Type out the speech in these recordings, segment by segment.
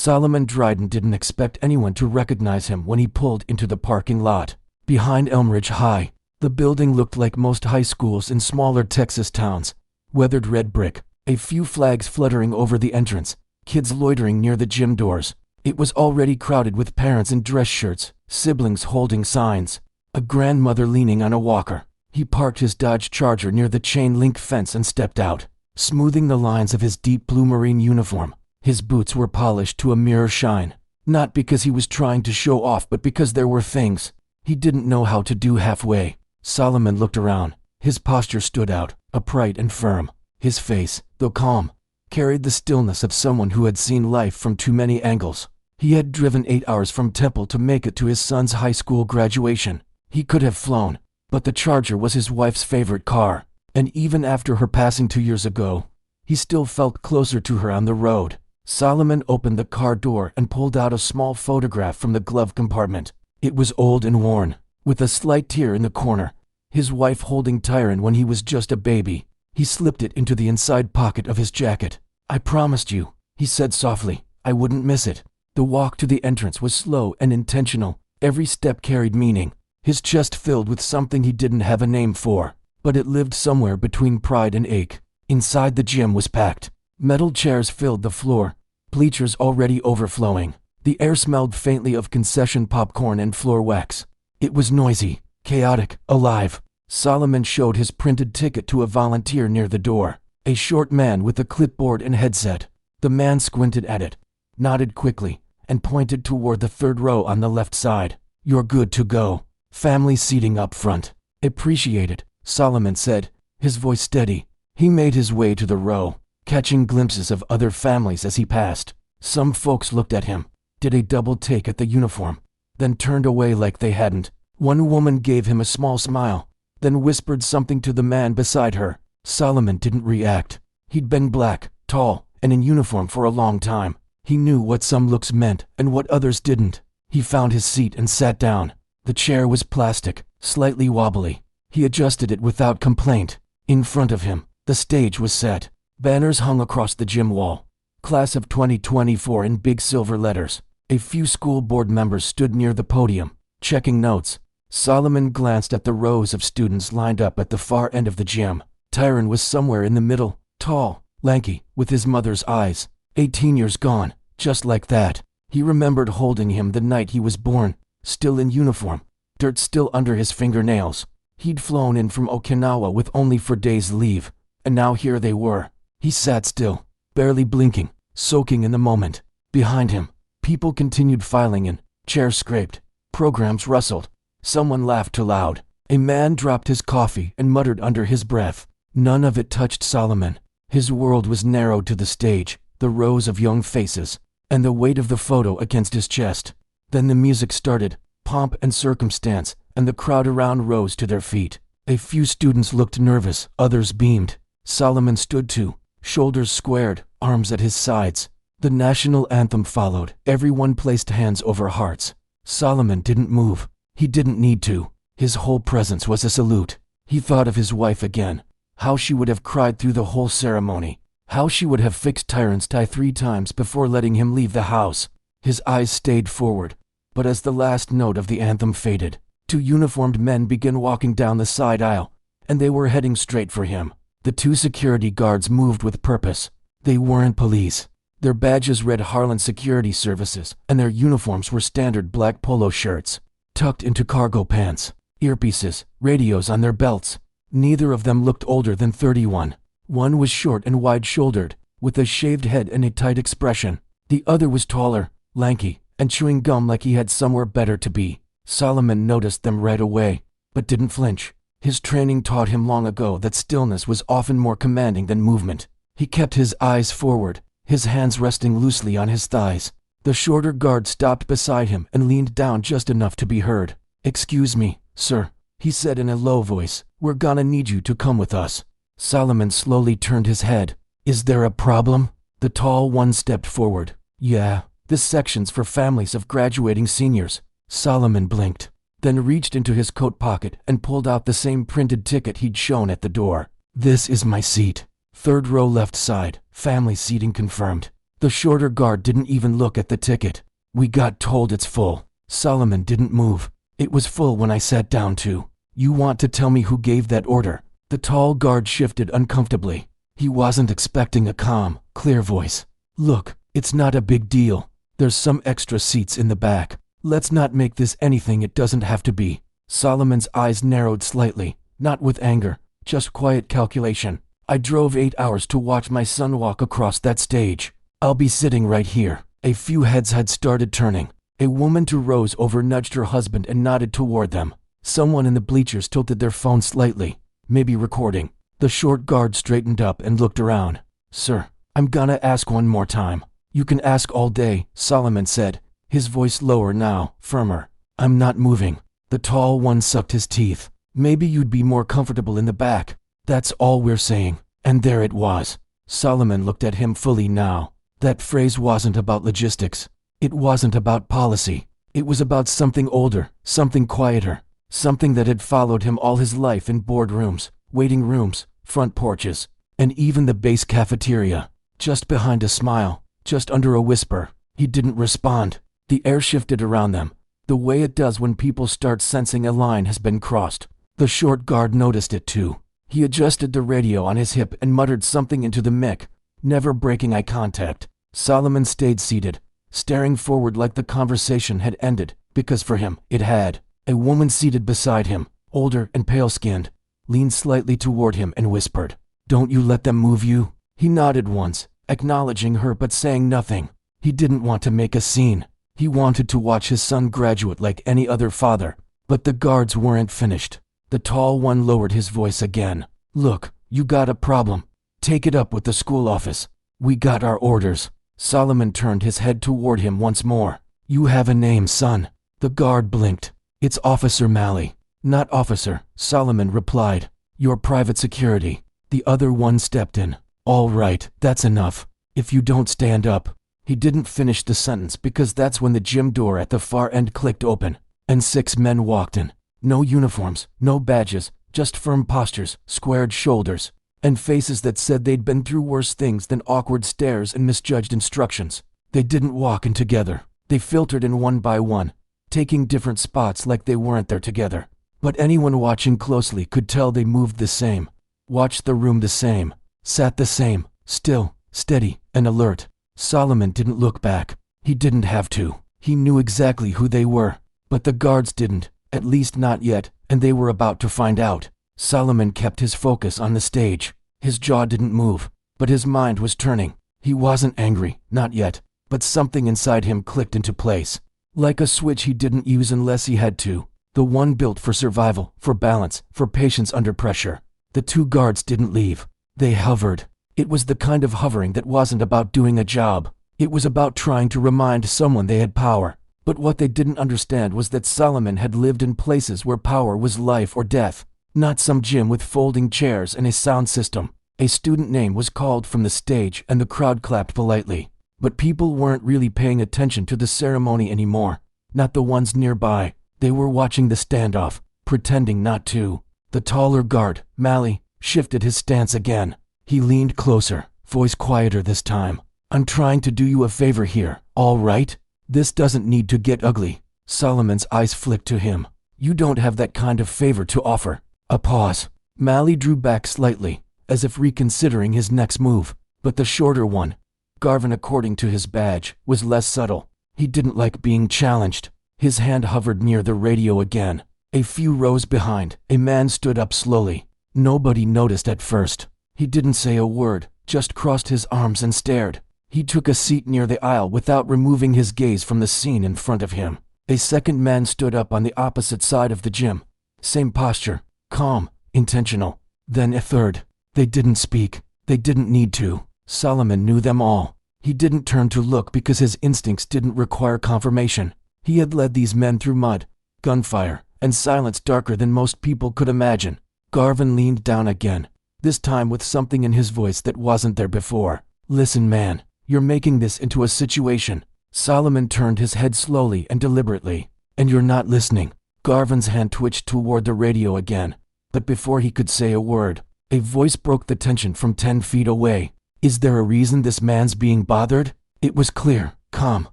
Solomon Dryden didn't expect anyone to recognize him when he pulled into the parking lot. Behind Elmridge High, the building looked like most high schools in smaller Texas towns. Weathered red brick, a few flags fluttering over the entrance, kids loitering near the gym doors. It was already crowded with parents in dress shirts, siblings holding signs, a grandmother leaning on a walker. He parked his Dodge Charger near the chain-link fence and stepped out, smoothing the lines of his deep blue Marine uniform. His boots were polished to a mirror shine, not because he was trying to show off but because there were things he didn't know how to do halfway. Solomon looked around. His posture stood out, upright and firm. His face, though calm, carried the stillness of someone who had seen life from too many angles. He had driven 8 hours from Temple to make it to his son's high school graduation. He could have flown, but the Charger was his wife's favorite car, and even after her passing 2 years ago, he still felt closer to her on the road. Solomon opened the car door and pulled out a small photograph from the glove compartment. It was old and worn, with a slight tear in the corner, his wife holding Tyron when he was just a baby. He slipped it into the inside pocket of his jacket. "I promised you," he said softly, "I wouldn't miss it." The walk to the entrance was slow and intentional. Every step carried meaning. His chest filled with something he didn't have a name for, but it lived somewhere between pride and ache. Inside the gym was packed. Metal chairs filled the floor, bleachers already overflowing. The air smelled faintly of concession popcorn and floor wax. It was noisy, chaotic, alive. Solomon showed his printed ticket to a volunteer near the door, a short man with a clipboard and headset. The man squinted at it, nodded quickly, and pointed toward the third row on the left side. "You're good to go. Family seating up front." "Appreciated," Solomon said, his voice steady. He made his way to the row, catching glimpses of other families as he passed. Some folks looked at him, did a double take at the uniform, then turned away like they hadn't. One woman gave him a small smile, then whispered something to the man beside her. Solomon didn't react. He'd been black, tall, and in uniform for a long time. He knew what some looks meant and what others didn't. He found his seat and sat down. The chair was plastic, slightly wobbly. He adjusted it without complaint. In front of him, the stage was set. Banners hung across the gym wall. Class of 2024 in big silver letters. A few school board members stood near the podium, checking notes. Solomon glanced at the rows of students lined up at the far end of the gym. Tyron was somewhere in the middle, tall, lanky, with his mother's eyes. 18 years gone, just like that. He remembered holding him the night he was born, still in uniform, dirt still under his fingernails. He'd flown in from Okinawa with only 4 days leave, and now here they were. He sat still, barely blinking, soaking in the moment. Behind him, people continued filing in, chairs scraped, programs rustled. Someone laughed too loud. A man dropped his coffee and muttered under his breath. None of it touched Solomon. His world was narrowed to the stage, the rows of young faces, and the weight of the photo against his chest. Then the music started, pomp and circumstance, and the crowd around rose to their feet. A few students looked nervous, others beamed. Solomon stood too, shoulders squared, arms at his sides. The national anthem followed. Everyone placed hands over hearts. Solomon didn't move. He didn't need to. His whole presence was a salute. He thought of his wife again. How she would have cried through the whole ceremony. How she would have fixed Tyron's tie 3 times before letting him leave the house. His eyes stayed forward, but as the last note of the anthem faded, 2 uniformed men began walking down the side aisle, and they were heading straight for him. The 2 security guards moved with purpose. They weren't police. Their badges read Harlan Security Services, and their uniforms were standard black polo shirts, tucked into cargo pants, earpieces, radios on their belts. Neither of them looked older than 31. One was short and wide-shouldered, with a shaved head and a tight expression. The other was taller, lanky, and chewing gum like he had somewhere better to be. Solomon noticed them right away, but didn't flinch. His training taught him long ago that stillness was often more commanding than movement. He kept his eyes forward, his hands resting loosely on his thighs. The shorter guard stopped beside him and leaned down just enough to be heard. "Excuse me, sir," he said in a low voice. "We're gonna need you to come with us." Solomon slowly turned his head. "Is there a problem?" The tall one stepped forward. "Yeah, this section's for families of graduating seniors." Solomon blinked, then reached into his coat pocket and pulled out the same printed ticket he'd shown at the door. "This is my seat. 3rd row left side, family seating confirmed." The shorter guard didn't even look at the ticket. "We got told it's full." Solomon didn't move. "It was full when I sat down too." "You want to tell me who gave that order?" The tall guard shifted uncomfortably. He wasn't expecting a calm, clear voice. "Look, it's not a big deal. There's some extra seats in the back. Let's not make this anything it doesn't have to be." Solomon's eyes narrowed slightly, not with anger, just quiet calculation. "I drove 8 hours to watch my son walk across that stage. I'll be sitting right here." A few heads had started turning. A woman to Rose over nudged her husband and nodded toward them. Someone in the bleachers tilted their phone slightly, maybe recording. The short guard straightened up and looked around. "Sir, I'm gonna ask one more time." "You can ask all day," Solomon said, his voice lower now, firmer. "I'm not moving." The tall one sucked his teeth. "Maybe you'd be more comfortable in the back. That's all we're saying." And there it was. Solomon looked at him fully now. That phrase wasn't about logistics. It wasn't about policy. It was about something older, something quieter, something that had followed him all his life in boardrooms, waiting rooms, front porches, and even the base cafeteria. Just behind a smile, just under a whisper, he didn't respond. The air shifted around them, the way it does when people start sensing a line has been crossed. The short guard noticed it too. He adjusted the radio on his hip and muttered something into the mic, never breaking eye contact. Solomon stayed seated, staring forward like the conversation had ended, because for him, it had. A woman seated beside him, older and pale-skinned, leaned slightly toward him and whispered, "Don't you let them move you?" He nodded once, acknowledging her but saying nothing. He didn't want to make a scene. He wanted to watch his son graduate like any other father. But the guards weren't finished. The tall one lowered his voice again. "Look, you got a problem. Take it up with the school office. We got our orders." Solomon turned his head toward him once more. "You have a name, son." The guard blinked. "It's Officer Malley." "Not officer," Solomon replied. "Your private security." The other one stepped in. "All right, that's enough. If you don't stand up." He didn't finish the sentence because that's when the gym door at the far end clicked open, and 6 men walked in. No uniforms, no badges, just firm postures, squared shoulders, and faces that said they'd been through worse things than awkward stares and misjudged instructions. They didn't walk in together. They filtered in one by one, taking different spots like they weren't there together. But anyone watching closely could tell they moved the same, watched the room the same, sat the same, still, steady, and alert. Solomon didn't look back. He didn't have to. He knew exactly who they were. But the guards didn't, at least not yet, and they were about to find out. Solomon kept his focus on the stage. His jaw didn't move, but his mind was turning. He wasn't angry, not yet, but something inside him clicked into place. Like a switch he didn't use unless he had to. The one built for survival, for balance, for patience under pressure. The 2 guards didn't leave. They hovered. It was the kind of hovering that wasn't about doing a job. It was about trying to remind someone they had power. But what they didn't understand was that Solomon had lived in places where power was life or death. Not some gym with folding chairs and a sound system. A student name was called from the stage and the crowd clapped politely. But people weren't really paying attention to the ceremony anymore. Not the ones nearby. They were watching the standoff, pretending not to. The taller guard, Malley, shifted his stance again. He leaned closer, voice quieter this time. "I'm trying to do you a favor here, all right? This doesn't need to get ugly." Solomon's eyes flicked to him. "You don't have that kind of favor to offer." A pause. Malley drew back slightly, as if reconsidering his next move. But the shorter one, Garvin according to his badge, was less subtle. He didn't like being challenged. His hand hovered near the radio again. A few rows behind, a man stood up slowly. Nobody noticed at first. He didn't say a word, just crossed his arms and stared. He took a seat near the aisle without removing his gaze from the scene in front of him. A second man stood up on the opposite side of the gym. Same posture, calm, intentional. Then a third. They didn't speak. They didn't need to. Solomon knew them all. He didn't turn to look because his instincts didn't require confirmation. He had led these men through mud, gunfire, and silence darker than most people could imagine. Garvin leaned down again, this time with something in his voice that wasn't there before. "Listen, man, you're making this into a situation." Solomon turned his head slowly and deliberately. "And you're not listening." Garvin's hand twitched toward the radio again, but before he could say a word, a voice broke the tension from 10 feet away. "Is there a reason this man's being bothered?" It was clear, calm,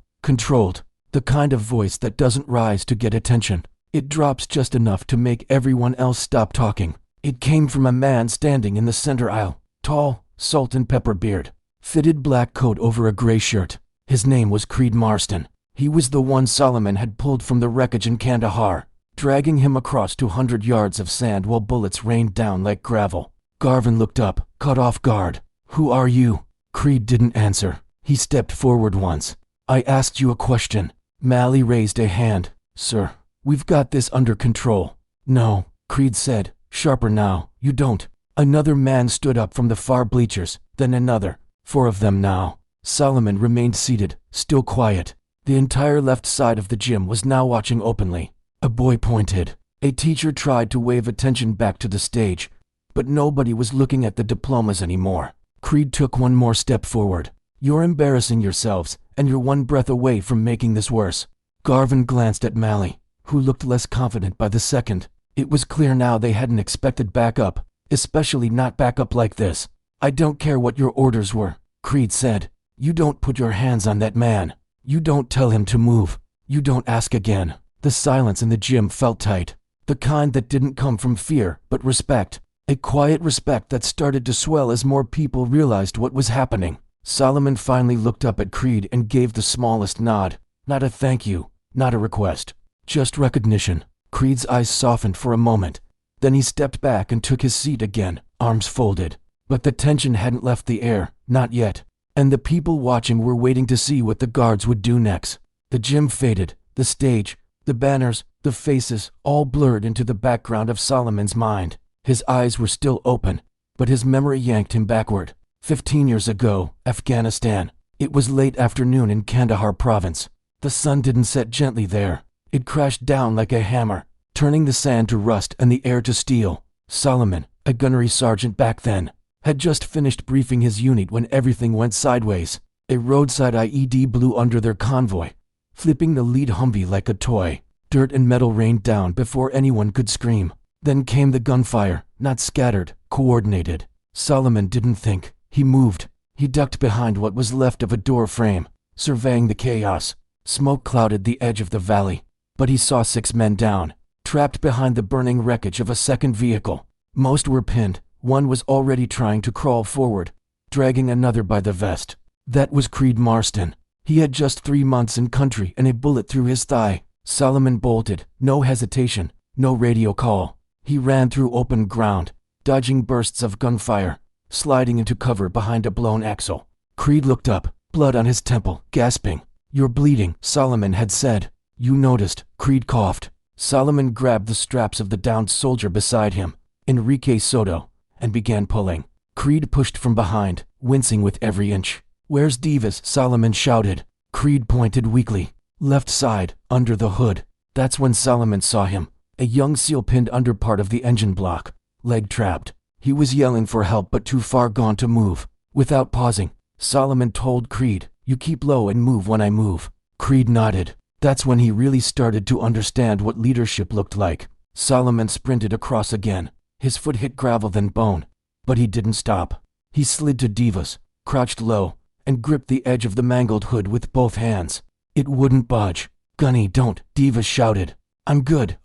controlled, the kind of voice that doesn't rise to get attention. It drops just enough to make everyone else stop talking. It came from a man standing in the center aisle, tall, salt and pepper beard, fitted black coat over a gray shirt. His name was Creed Marston. He was the one Solomon had pulled from the wreckage in Kandahar, dragging him across 200 yards of sand while bullets rained down like gravel. Garvin looked up, caught off guard. "Who are you?" Creed didn't answer. He stepped forward once. "I asked you a question." Malley raised a hand. "Sir, we've got this under control." "No," Creed said, sharper now, "you don't." Another man stood up from the far bleachers, then another. 4 of them now. Solomon remained seated, still quiet. The entire left side of the gym was now watching openly. A boy pointed. A teacher tried to wave attention back to the stage, but nobody was looking at the diplomas anymore. Creed took one more step forward. "You're embarrassing yourselves, and you're one breath away from making this worse." Garvin glanced at Malley, who looked less confident by the second. It was clear now they hadn't expected backup, especially not backup like this. "I don't care what your orders were," Creed said. "You don't put your hands on that man. You don't tell him to move. You don't ask again." The silence in the gym felt tight, the kind that didn't come from fear, but respect. A quiet respect that started to swell as more people realized what was happening. Solomon finally looked up at Creed and gave the smallest nod. Not a thank you, not a request, just recognition. Creed's eyes softened for a moment. Then he stepped back and took his seat again, arms folded. But the tension hadn't left the air, not yet. And the people watching were waiting to see what the guards would do next. The gym faded, the stage, the banners, the faces, all blurred into the background of Solomon's mind. His eyes were still open, but his memory yanked him backward. 15 years ago, Afghanistan. It was late afternoon in Kandahar province. The sun didn't set gently there. It crashed down like a hammer, turning the sand to rust and the air to steel. Solomon, a gunnery sergeant back then, had just finished briefing his unit when everything went sideways. A roadside IED blew under their convoy, flipping the lead Humvee like a toy. Dirt and metal rained down before anyone could scream. Then came the gunfire, not scattered, coordinated. Solomon didn't think. He moved. He ducked behind what was left of a door frame, surveying the chaos. Smoke clouded the edge of the valley, but he saw 6 men down, trapped behind the burning wreckage of a second vehicle. Most were pinned. One was already trying to crawl forward, dragging another by the vest. That was Creed Marston. He had just 3 months in country and a bullet through his thigh. Solomon bolted, no hesitation, no radio call. He ran through open ground, dodging bursts of gunfire, sliding into cover behind a blown axle. Creed looked up, blood on his temple, gasping. "You're bleeding," Solomon had said. "You noticed," Creed coughed. Solomon grabbed the straps of the downed soldier beside him, Enrique Soto, and began pulling. Creed pushed from behind, wincing with every inch. "Where's Davis?" Solomon shouted. Creed pointed weakly. "Left side, under the hood." That's when Solomon saw him, a young SEAL pinned under part of the engine block, leg trapped. He was yelling for help but too far gone to move. Without pausing, Solomon told Creed, "You keep low and move when I move." Creed nodded. That's when he really started to understand what leadership looked like. Solomon sprinted across again. His foot hit gravel then bone. But he didn't stop. He slid to Davis, crouched low, and gripped the edge of the mangled hood with both hands. It wouldn't budge. "Gunny, don't," Davis shouted. I'm good.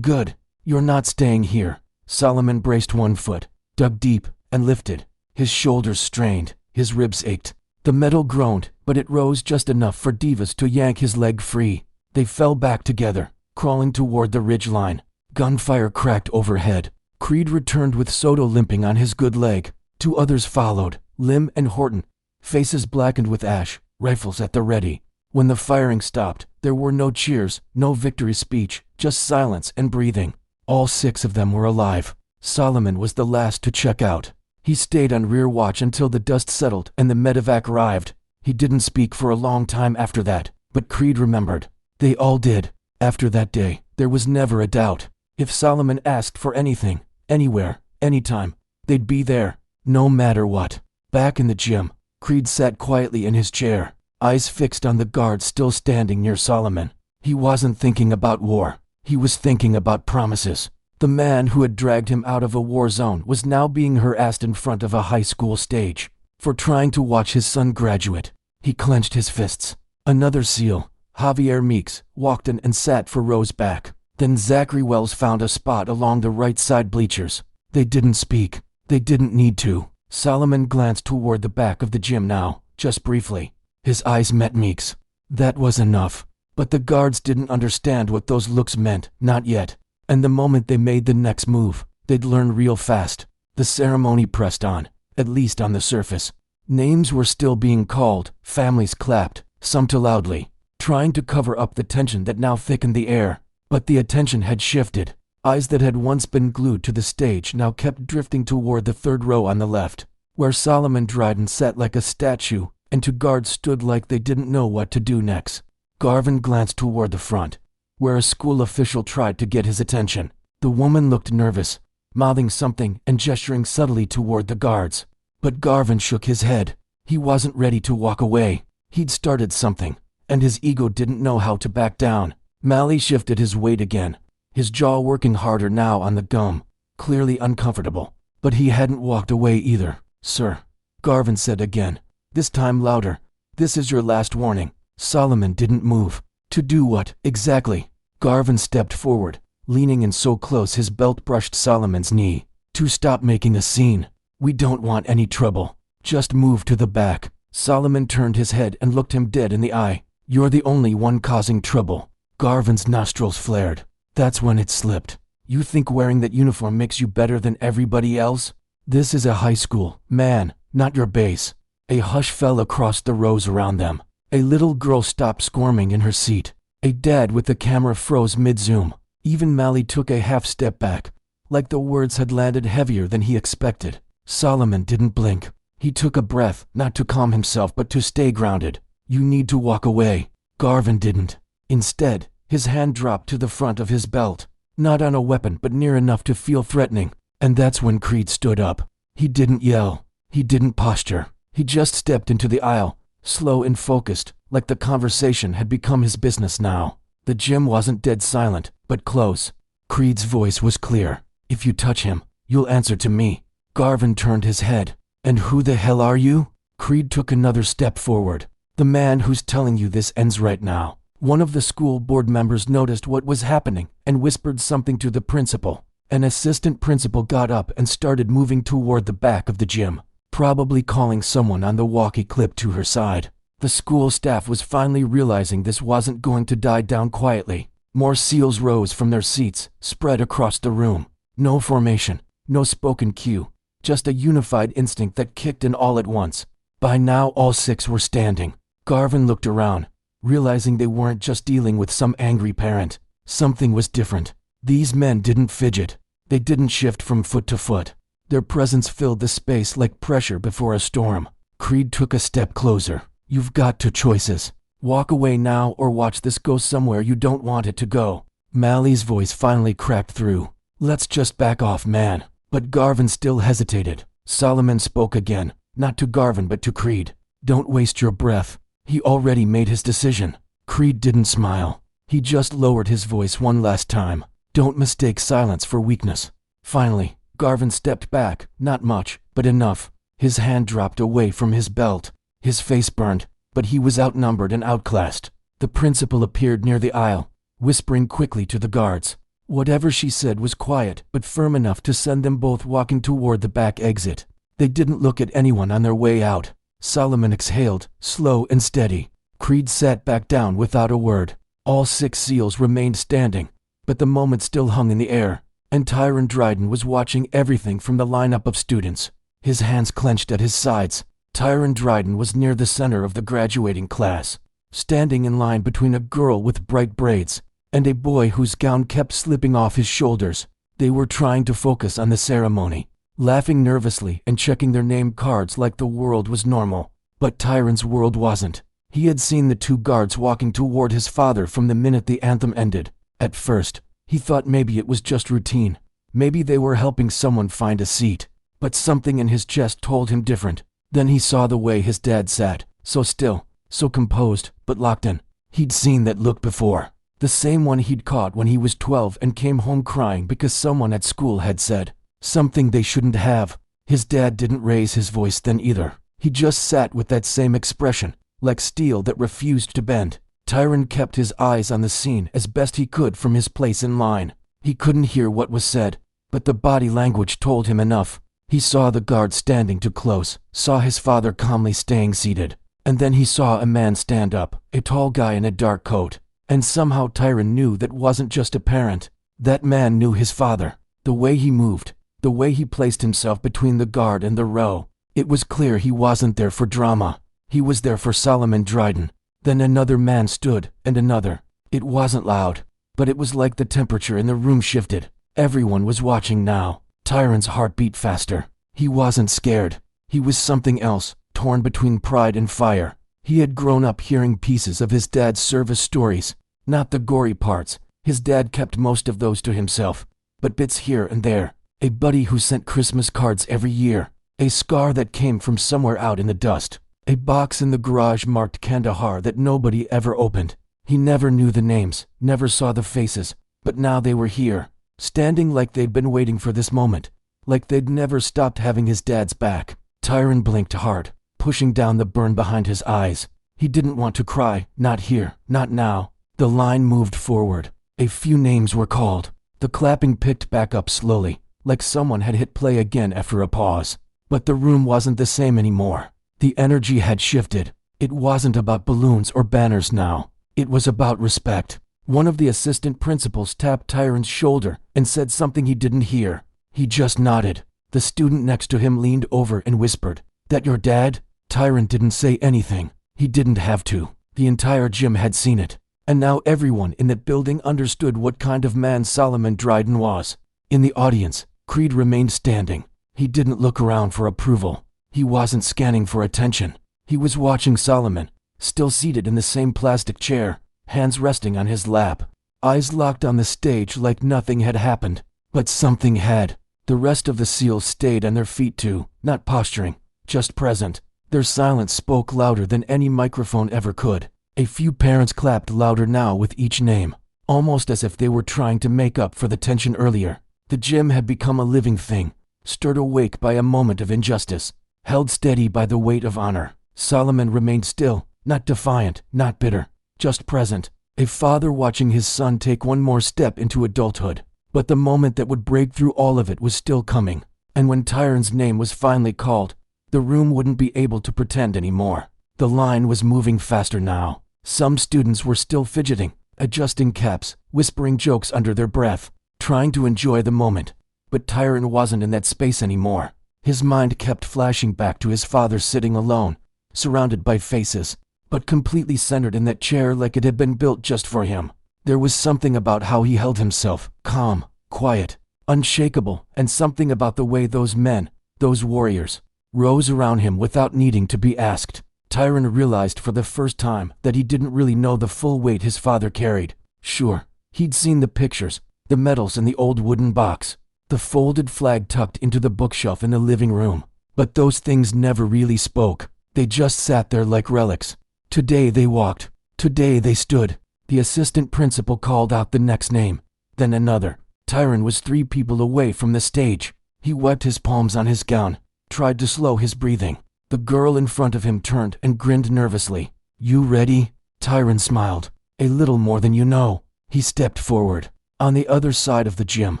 You're not staying here." Solomon braced one foot, dug deep, and lifted. His shoulders strained, his ribs ached. The metal groaned, but it rose just enough for Davis to yank his leg free. They fell back together, crawling toward the ridge line. Gunfire cracked overhead. Creed returned with Soto limping on his good leg. 2 others followed, Lim and Horton, faces blackened with ash, rifles at the ready. When the firing stopped, there were no cheers, no victory speech, just silence and breathing. All 6 of them were alive. Solomon was the last to check out. He stayed on rear watch until the dust settled and the medevac arrived. He didn't speak for a long time after that, but Creed remembered. They all did. After that day, there was never a doubt. If Solomon asked for anything, anywhere, anytime, they'd be there, no matter what. Back in the gym, Creed sat quietly in his chair, eyes fixed on the guard still standing near Solomon. He wasn't thinking about war. He was thinking about promises. The man who had dragged him out of a war zone was now being harassed in front of a high school stage for trying to watch his son graduate. He clenched his fists. Another seal, Javier Meeks, walked in and sat for rows back. Then Zachary Wells found a spot along the right side bleachers. They didn't speak. They didn't need to. Solomon glanced toward the back of the gym now, just briefly. His eyes met Meeks. That was enough. But the guards didn't understand what those looks meant, not yet. And the moment they made the next move, they'd learn real fast. The ceremony pressed on, at least on the surface. Names were still being called, families clapped, some too loudly, trying to cover up the tension that now thickened the air. But the attention had shifted. Eyes that had once been glued to the stage now kept drifting toward the third row on the left, where Solomon Dryden sat like a statue, and two guards stood like they didn't know what to do next. Garvin glanced toward the front, where a school official tried to get his attention. The woman looked nervous, mouthing something and gesturing subtly toward the guards. But Garvin shook his head. He wasn't ready to walk away. He'd started something, and his ego didn't know how to back down. Mally shifted his weight again, his jaw working harder now on the gum, clearly uncomfortable. But he hadn't walked away either. "Sir," Garvin said again, this time louder, "this is your last warning." Solomon didn't move. To do what, exactly? Garvin stepped forward, leaning in so close his belt brushed Solomon's knee. "To stop making a scene. We don't want any trouble. Just move to the back." Solomon turned his head and looked him dead in the eye. "You're the only one causing trouble." Garvin's nostrils flared. That's when it slipped. "You think wearing that uniform makes you better than everybody else? This is a high school, man, not your base." A hush fell across the rows around them. A little girl stopped squirming in her seat. A dad with the camera froze mid-zoom. Even Mally took a half step back, like the words had landed heavier than he expected. Solomon didn't blink. He took a breath, not to calm himself but to stay grounded. "You need to walk away." Garvin didn't. Instead, his hand dropped to the front of his belt, not on a weapon but near enough to feel threatening. And that's when Creed stood up. He didn't yell. He didn't posture. He just stepped into the aisle, slow and focused, like the conversation had become his business now. The gym wasn't dead silent, but close. Creed's voice was clear. "If you touch him, you'll answer to me." Garvin turned his head. "And who the hell are you?" Creed took another step forward. "The man who's telling you this ends right now." One of the school board members noticed what was happening and whispered something to the principal. An assistant principal got up and started moving toward the back of the gym, probably calling someone on the walkie-clip to her side. The school staff was finally realizing this wasn't going to die down quietly. More SEALs rose from their seats, spread across the room. No formation, no spoken cue, just a unified instinct that kicked in all at once. By now all six were standing. Garvin looked around, realizing they weren't just dealing with some angry parent. Something was different. These men didn't fidget. They didn't shift from foot to foot. Their presence filled the space like pressure before a storm. Creed took a step closer. "You've got two choices. Walk away now or watch this go somewhere you don't want it to go." Mally's voice finally cracked through. "Let's just back off, man." But Garvin still hesitated. Solomon spoke again, not to Garvin but to Creed. "Don't waste your breath." He already made his decision. Creed didn't smile. He just lowered his voice one last time. "Don't mistake silence for weakness." Finally, Garvin stepped back, not much, but enough. His hand dropped away from his belt. His face burned, but he was outnumbered and outclassed. The principal appeared near the aisle, whispering quickly to the guards. Whatever she said was quiet but firm enough to send them both walking toward the back exit. They didn't look at anyone on their way out. Solomon exhaled, slow and steady. Creed sat back down without a word. All six SEALs remained standing, but the moment still hung in the air, and Tyron Dryden was watching everything from the lineup of students. His hands clenched at his sides. Tyron Dryden was near the center of the graduating class, standing in line between a girl with bright braids and a boy whose gown kept slipping off his shoulders. They were trying to focus on the ceremony, laughing nervously and checking their name cards like the world was normal. But Tyron's world wasn't. He had seen the two guards walking toward his father from the minute the anthem ended. At first, he thought maybe it was just routine. Maybe they were helping someone find a seat. But something in his chest told him different. Then he saw the way his dad sat, so still, so composed, but locked in. He'd seen that look before. The same one he'd caught when he was 12 and came home crying because someone at school had said something they shouldn't have. His dad didn't raise his voice then either. He just sat with that same expression, like steel that refused to bend. Tyron kept his eyes on the scene as best he could from his place in line. He couldn't hear what was said, but the body language told him enough. He saw the guard standing too close, saw his father calmly staying seated, and then he saw a man stand up, a tall guy in a dark coat. And somehow Tyron knew that wasn't just apparent. That man knew his father. The way he moved, the way he placed himself between the guard and the row. It was clear he wasn't there for drama. He was there for Solomon Dryden. Then another man stood, and another. It wasn't loud, but it was like the temperature in the room shifted. Everyone was watching now. Tyron's heart beat faster. He wasn't scared. He was something else, torn between pride and fire. He had grown up hearing pieces of his dad's service stories, not the gory parts. His dad kept most of those to himself, but bits here and there. A buddy who sent Christmas cards every year. A scar that came from somewhere out in the dust. A box in the garage marked Kandahar that nobody ever opened. He never knew the names, never saw the faces, but now they were here, standing like they'd been waiting for this moment, like they'd never stopped having his dad's back. Tyron blinked hard, pushing down the burn behind his eyes. He didn't want to cry, not here, not now. The line moved forward. A few names were called. The clapping picked back up slowly, like someone had hit play again after a pause. But the room wasn't the same anymore. The energy had shifted. It wasn't about balloons or banners now. It was about respect. One of the assistant principals tapped Tyron's shoulder and said something he didn't hear. He just nodded. The student next to him leaned over and whispered, "That your dad?" Tyron didn't say anything. He didn't have to. The entire gym had seen it. And now everyone in that building understood what kind of man Solomon Dryden was. In the audience, Creed remained standing. He didn't look around for approval. He wasn't scanning for attention. He was watching Solomon, still seated in the same plastic chair, hands resting on his lap, eyes locked on the stage like nothing had happened. But something had. The rest of the SEALs stayed on their feet too, not posturing, just present. Their silence spoke louder than any microphone ever could. A few parents clapped louder now with each name, almost as if they were trying to make up for the tension earlier. The gym had become a living thing, stirred awake by a moment of injustice, held steady by the weight of honor. Solomon remained still, not defiant, not bitter, just present, a father watching his son take one more step into adulthood. But the moment that would break through all of it was still coming, and when Tyron's name was finally called, the room wouldn't be able to pretend anymore. The line was moving faster now. Some students were still fidgeting, adjusting caps, whispering jokes under their breath, trying to enjoy the moment. But Tyron wasn't in that space anymore. His mind kept flashing back to his father sitting alone, surrounded by faces, but completely centered in that chair like it had been built just for him. There was something about how he held himself, calm, quiet, unshakable, and something about the way those men, those warriors, rose around him without needing to be asked. Tyron realized for the first time that he didn't really know the full weight his father carried. Sure, he'd seen the pictures, the medals in the old wooden box, the folded flag tucked into the bookshelf in the living room. But those things never really spoke. They just sat there like relics. Today they walked. Today they stood. The assistant principal called out the next name, then another. Tyron was 3 people away from the stage. He wiped his palms on his gown, tried to slow his breathing. The girl in front of him turned and grinned nervously. "You ready?" Tyron smiled. "A little more than you know." He stepped forward. On the other side of the gym,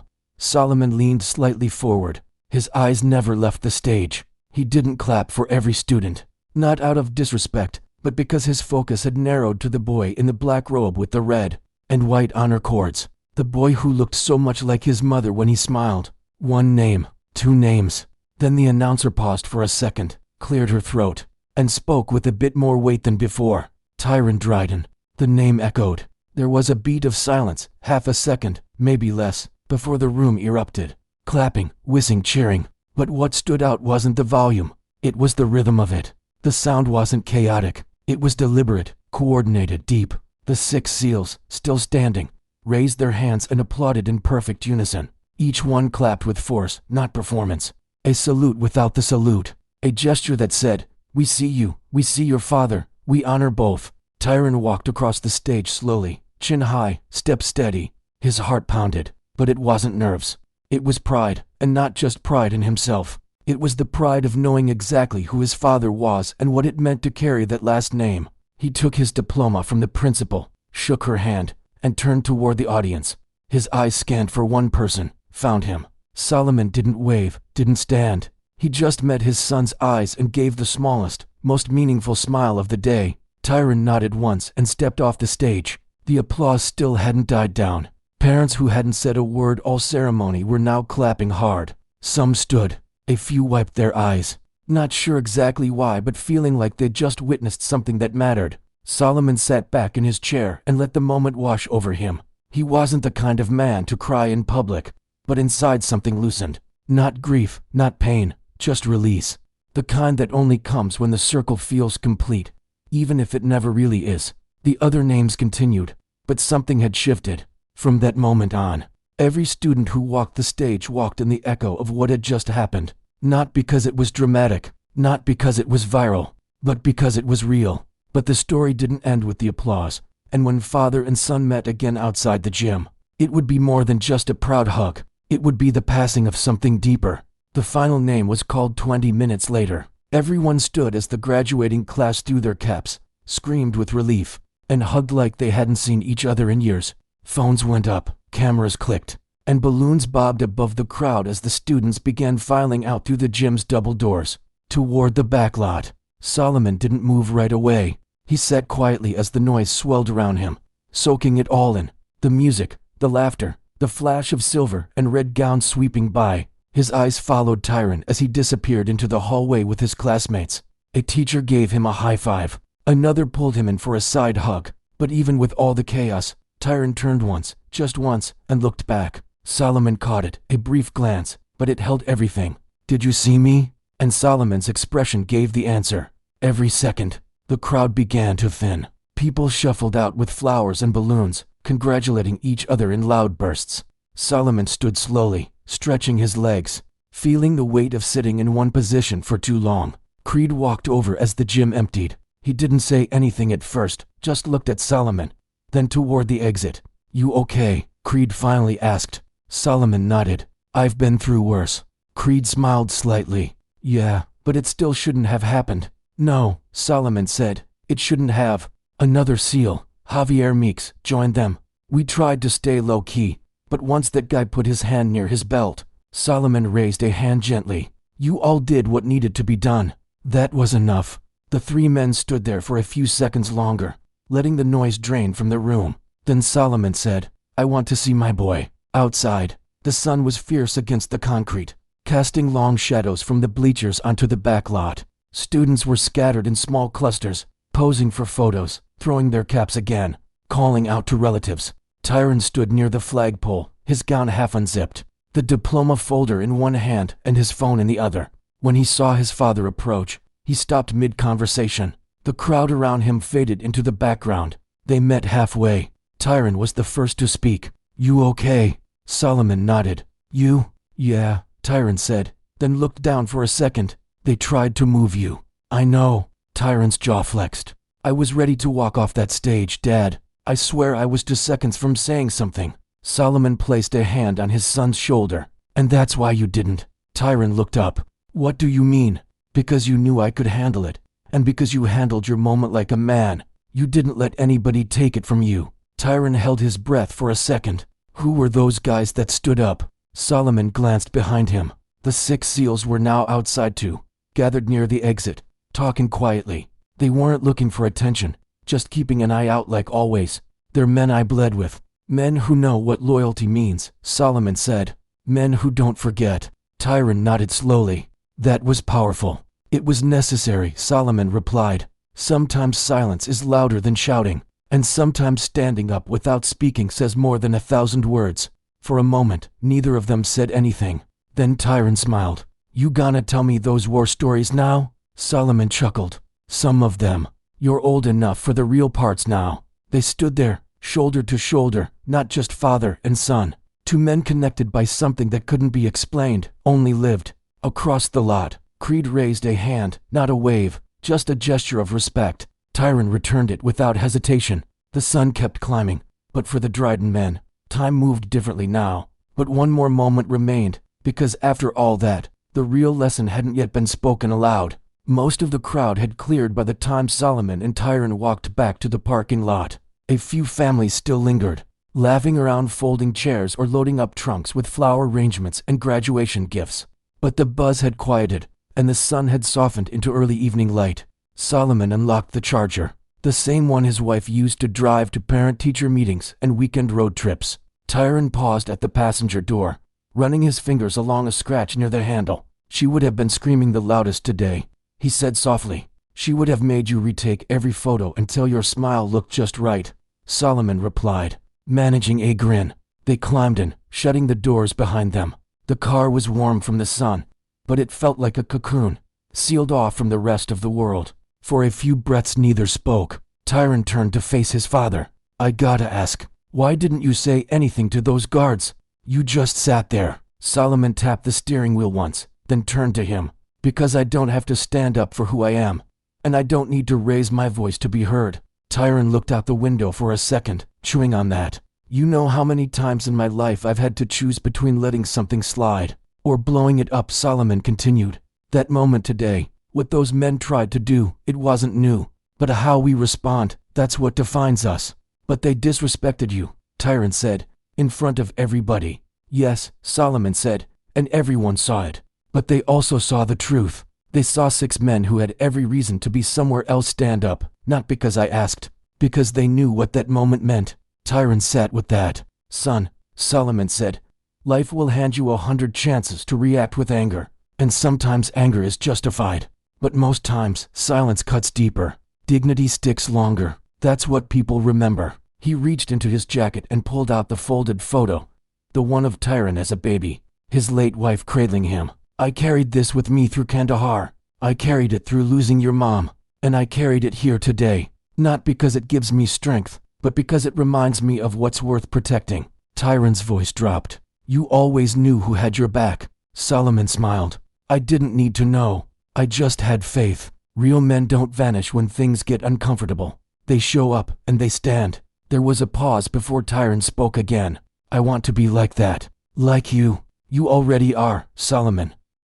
Solomon leaned slightly forward. His eyes never left the stage. He didn't clap for every student, not out of disrespect, but because his focus had narrowed to the boy in the black robe with the red and white honor cords, the boy who looked so much like his mother when he smiled. 1 name, 2 names. Then the announcer paused for a second, cleared her throat, and spoke with a bit more weight than before. "Tyron Dryden." The name echoed. There was a beat of silence, half a second, maybe less, before the room erupted. Clapping, whistling, cheering. But what stood out wasn't the volume. It was the rhythm of it. The sound wasn't chaotic. It was deliberate, coordinated, deep. The 6 SEALs, still standing, raised their hands and applauded in perfect unison. Each one clapped with force, not performance. A salute without the salute. A gesture that said, "We see you, we see your father, we honor both." Tyron walked across the stage slowly, chin high, step steady. His heart pounded, but it wasn't nerves. It was pride, and not just pride in himself. It was the pride of knowing exactly who his father was and what it meant to carry that last name. He took his diploma from the principal, shook her hand, and turned toward the audience. His eyes scanned for one person, found him. Solomon didn't wave, didn't stand. He just met his son's eyes and gave the smallest, most meaningful smile of the day. Tyron nodded once and stepped off the stage. The applause still hadn't died down. Parents who hadn't said a word all ceremony were now clapping hard. Some stood. A few wiped their eyes. Not sure exactly why, but feeling like they'd just witnessed something that mattered. Solomon sat back in his chair and let the moment wash over him. He wasn't the kind of man to cry in public, but inside something loosened. Not grief, not pain, just release. The kind that only comes when the circle feels complete, even if it never really is. The other names continued, but something had shifted. From that moment on, every student who walked the stage walked in the echo of what had just happened. Not because it was dramatic, not because it was viral, but because it was real. But the story didn't end with the applause, and when father and son met again outside the gym, it would be more than just a proud hug. It would be the passing of something deeper. The final name was called 20 minutes later. Everyone stood as the graduating class threw their caps, screamed with relief, and hugged like they hadn't seen each other in years. Phones went up, cameras clicked, and balloons bobbed above the crowd as the students began filing out through the gym's double doors, toward the back lot. Solomon didn't move right away. He sat quietly as the noise swelled around him, soaking it all in. The music, the laughter, the flash of silver and red gowns sweeping by. His eyes followed Tyron as he disappeared into the hallway with his classmates. A teacher gave him a high five. Another pulled him in for a side hug. But even with all the chaos, Tyron turned once, just once, and looked back. Solomon caught it, a brief glance, but it held everything. "Did you see me?" And Solomon's expression gave the answer. Every second, the crowd began to thin. People shuffled out with flowers and balloons, congratulating each other in loud bursts. Solomon stood slowly, stretching his legs, feeling the weight of sitting in one position for too long. Creed walked over as the gym emptied. He didn't say anything at first, just looked at Solomon, then toward the exit. "You okay?" Creed finally asked. Solomon nodded. "I've been through worse." Creed smiled slightly. "Yeah, but it still shouldn't have happened." "No," Solomon said, "it shouldn't have." Another SEAL, Javier Meeks, joined them. "We tried to stay low-key, but once that guy put his hand near his belt," Solomon raised a hand gently. "You all did what needed to be done. That was enough." The three men stood there for a few seconds longer, letting the noise drain from the room. Then Solomon said, "I want to see my boy." Outside, the sun was fierce against the concrete, casting long shadows from the bleachers onto the back lot. Students were scattered in small clusters, posing for photos, throwing their caps again, calling out to relatives. Tyron stood near the flagpole, his gown half unzipped, the diploma folder in one hand and his phone in the other. When he saw his father approach, he stopped mid-conversation. The crowd around him faded into the background. They met halfway. Tyron was the first to speak. "You okay?" Solomon nodded. "You?" "Yeah," Tyron said, then looked down for a second. "They tried to move you." "I know." Tyron's jaw flexed. "I was ready to walk off that stage, Dad. I swear I was just seconds from saying something." Solomon placed a hand on his son's shoulder. "And that's why you didn't." Tyron looked up. "What do you mean?" "Because you knew I could handle it. And because you handled your moment like a man. You didn't let anybody take it from you." Tyron held his breath for a second. Who were those guys that stood up? Solomon glanced behind him. The 6 SEALs were now outside too, gathered near the exit, talking quietly. They weren't looking for attention, just keeping an eye out like always. "They're men I bled with. Men who know what loyalty means," Solomon said. "Men who don't forget." Tyron nodded slowly. "That was powerful." "It was necessary," Solomon replied. "Sometimes silence is louder than shouting, and sometimes standing up without speaking says more than 1,000 words." For a moment, neither of them said anything. Then Tyron smiled. "You gonna tell me those war stories now?" Solomon chuckled. "Some of them. You're old enough for the real parts now." They stood there, shoulder to shoulder, not just father and son. 2 men connected by something that couldn't be explained, only lived. Across the lot, Creed raised a hand, not a wave, just a gesture of respect. Tyron returned it without hesitation. The sun kept climbing, but for the Dryden men, time moved differently now. But one more moment remained, because after all that, the real lesson hadn't yet been spoken aloud. Most of the crowd had cleared by the time Solomon and Tyron walked back to the parking lot. A few families still lingered, laughing around folding chairs or loading up trunks with flower arrangements and graduation gifts. But the buzz had quieted, and the sun had softened into early evening light. Solomon unlocked the Charger, the same one his wife used to drive to parent-teacher meetings and weekend road trips. Tyron paused at the passenger door, running his fingers along a scratch near the handle. "She would have been screaming the loudest today," he said softly. "She would have made you retake every photo until your smile looked just right," Solomon replied, managing a grin. They climbed in, shutting the doors behind them. The car was warm from the sun, but it felt like a cocoon, sealed off from the rest of the world. For a few breaths neither spoke. Tyron turned to face his father. "I gotta ask, why didn't you say anything to those guards? You just sat there." Solomon tapped the steering wheel once, then turned to him. "Because I don't have to stand up for who I am, and I don't need to raise my voice to be heard." Tyron looked out the window for a second, chewing on that. "You know how many times in my life I've had to choose between letting something slide or blowing it up," Solomon continued. "That moment today, what those men tried to do, it wasn't new, but how we respond, that's what defines us." "But they disrespected you," Tyron said, "in front of everybody." "Yes," Solomon said, "and everyone saw it. But they also saw the truth. They saw 6 men who had every reason to be somewhere else stand up, not because I asked, because they knew what that moment meant." Tyron sat with that. "Son," Solomon said, "life will hand you 100 chances to react with anger, and sometimes anger is justified. But most times, silence cuts deeper. Dignity sticks longer. That's what people remember." He reached into his jacket and pulled out the folded photo, the one of Tyron as a baby, his late wife cradling him. "I carried this with me through Kandahar. I carried it through losing your mom, and I carried it here today, not because it gives me strength, but because it reminds me of what's worth protecting." Tyron's voice dropped. "You always knew who had your back." Solomon smiled. "I didn't need to know. I just had faith. Real men don't vanish when things get uncomfortable. They show up and they stand." There was a pause before Tyron spoke again. "I want to be like that. Like you." "You already are, Solomon."